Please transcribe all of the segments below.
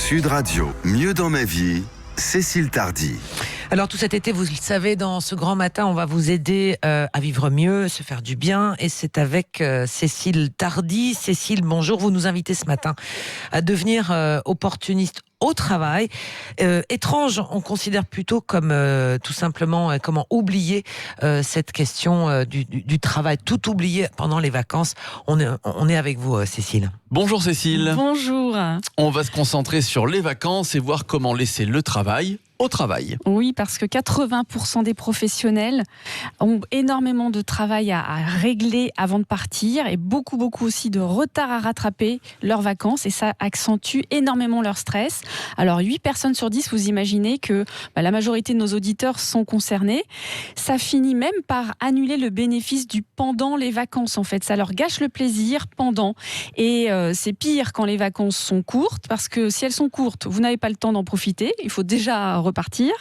Sud Radio, mieux dans ma vie, Cécile Tardy. Alors tout cet été, vous le savez, dans ce grand matin, on va vous aider à vivre mieux, se faire du bien. Et c'est avec Cécile Tardy. Cécile, bonjour. Vous nous invitez ce matin à devenir opportuniste au travail. Étrange, on considère plutôt comme tout simplement comment oublier cette question du travail, tout oublier pendant les vacances. On est avec vous, Cécile. Bonjour Cécile. Bonjour. On va se concentrer sur les vacances et voir comment laisser le travail au travail. Oui, parce que 80% des professionnels ont énormément de travail à régler avant de partir et beaucoup aussi de retard à rattraper leurs vacances et ça accentue énormément leur stress. Alors 8 personnes sur 10, vous imaginez que la majorité de nos auditeurs sont concernés. Ça finit même par annuler le bénéfice du pendant les vacances en fait. Ça leur gâche le plaisir pendant et c'est pire quand les vacances sont courtes parce que si elles sont courtes, vous n'avez pas le temps d'en profiter. Il faut déjà repartir.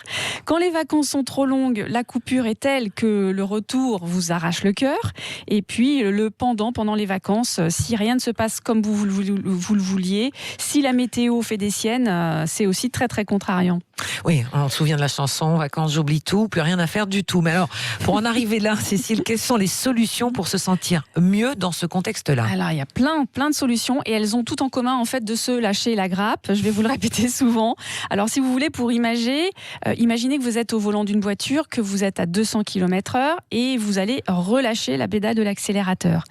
Quand les vacances sont trop longues, la coupure est telle que le retour vous arrache le cœur. Et puis le pendant les vacances, si rien ne se passe comme vous le vouliez, si la météo fait des siennes, c'est aussi très contrariant. Oui, on se souvient de la chanson « Vacances, j'oublie tout, plus rien à faire du tout ». Mais alors, pour en arriver là, Cécile, quelles sont les solutions pour se sentir mieux dans ce contexte-là ? Alors, il y a plein de solutions et elles ont tout en commun en fait de se lâcher la grappe. Je vais vous le répéter souvent. Alors, si vous voulez, pour imaginez que vous êtes au volant d'une voiture, que vous êtes à 200 km/h et vous allez relâcher la pédale de l'accélérateur.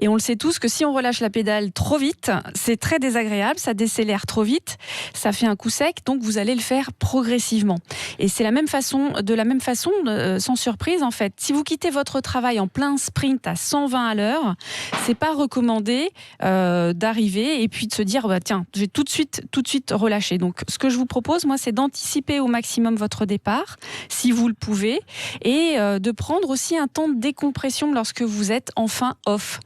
Et on le sait tous que si on relâche la pédale trop vite, c'est très désagréable, ça décélère trop vite, ça fait un coup sec, donc vous allez le faire progressivement. Et c'est de la même façon, sans surprise en fait. Si vous quittez votre travail en plein sprint à 120 à l'heure, c'est pas recommandé d'arriver et puis de se dire tiens, je vais tout de suite relâcher. Donc ce que je vous propose, moi, c'est d'anticiper au maximum votre départ, si vous le pouvez, et de prendre aussi un temps de décompression lorsque vous êtes enfin off.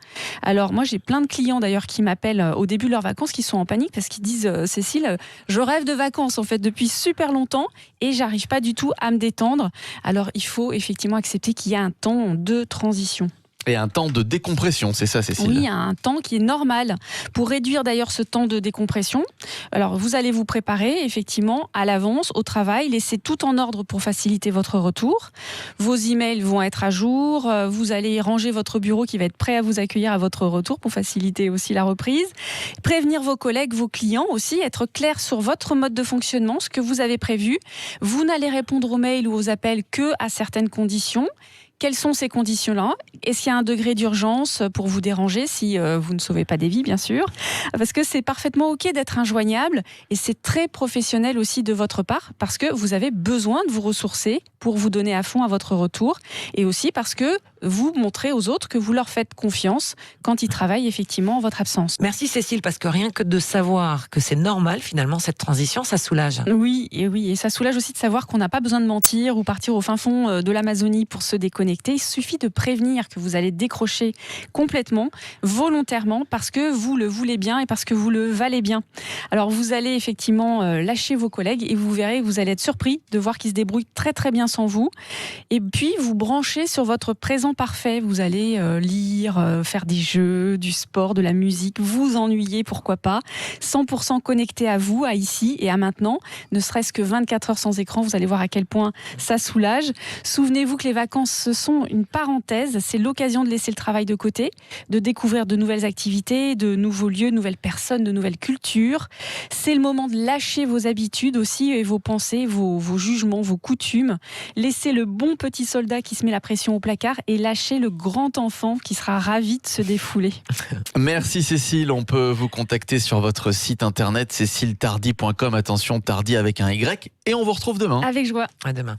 Alors moi, j'ai plein de clients d'ailleurs qui m'appellent au début de leurs vacances, qui sont en panique parce qu'ils disent Cécile, je rêve de vacances en fait depuis super longtemps et j'arrive pas du tout à me détendre. Alors il faut effectivement accepter qu'il y a un temps de transition. Et un temps de décompression, c'est ça Cécile ? Oui, un temps qui est normal. Pour réduire d'ailleurs ce temps de décompression, alors vous allez vous préparer effectivement à l'avance au travail, laissez tout en ordre pour faciliter votre retour. Vos emails vont être à jour, vous allez ranger votre bureau qui va être prêt à vous accueillir à votre retour pour faciliter aussi la reprise. Prévenir vos collègues, vos clients aussi, être clair sur votre mode de fonctionnement, ce que vous avez prévu. Vous n'allez répondre aux mails ou aux appels que à certaines conditions. Quelles sont ces conditions-là ? Est-ce qu'il y a un degré d'urgence pour vous déranger si vous ne sauvez pas des vies, bien sûr ? Parce que c'est parfaitement OK d'être injoignable et c'est très professionnel aussi de votre part parce que vous avez besoin de vous ressourcer pour vous donner à fond à votre retour et aussi parce que vous montrez aux autres que vous leur faites confiance quand ils travaillent effectivement en votre absence. Merci Cécile, parce que rien que de savoir que c'est normal finalement cette transition, ça soulage. Oui, et ça soulage aussi de savoir qu'on n'a pas besoin de mentir ou partir au fin fond de l'Amazonie pour se déconnecter. Il suffit de prévenir que vous allez décrocher complètement, volontairement, parce que vous le voulez bien et parce que vous le valez bien. Alors vous allez effectivement lâcher vos collègues et vous verrez, vous allez être surpris de voir qu'ils se débrouillent très bien sans vous. Et puis vous branchez sur votre présent parfait. Vous allez lire, faire des jeux, du sport, de la musique, vous ennuyer, pourquoi pas. 100% connecté à vous, à ici et à maintenant. Ne serait-ce que 24 heures sans écran, vous allez voir à quel point ça soulage. Souvenez-vous que les vacances, ce sont une parenthèse. C'est l'occasion de laisser le travail de côté, de découvrir de nouvelles activités, de nouveaux lieux, de nouvelles personnes, de nouvelles cultures. C'est le moment de lâcher vos habitudes aussi et vos pensées, vos jugements, vos coutumes. Laissez le bon petit soldat qui se met la pression au placard et lâchez le grand enfant qui sera ravi de se défouler. Merci Cécile, on peut vous contacter sur votre site internet céciletardy.com. Attention, Tardy avec un Y, et on vous retrouve demain. Avec joie. À demain.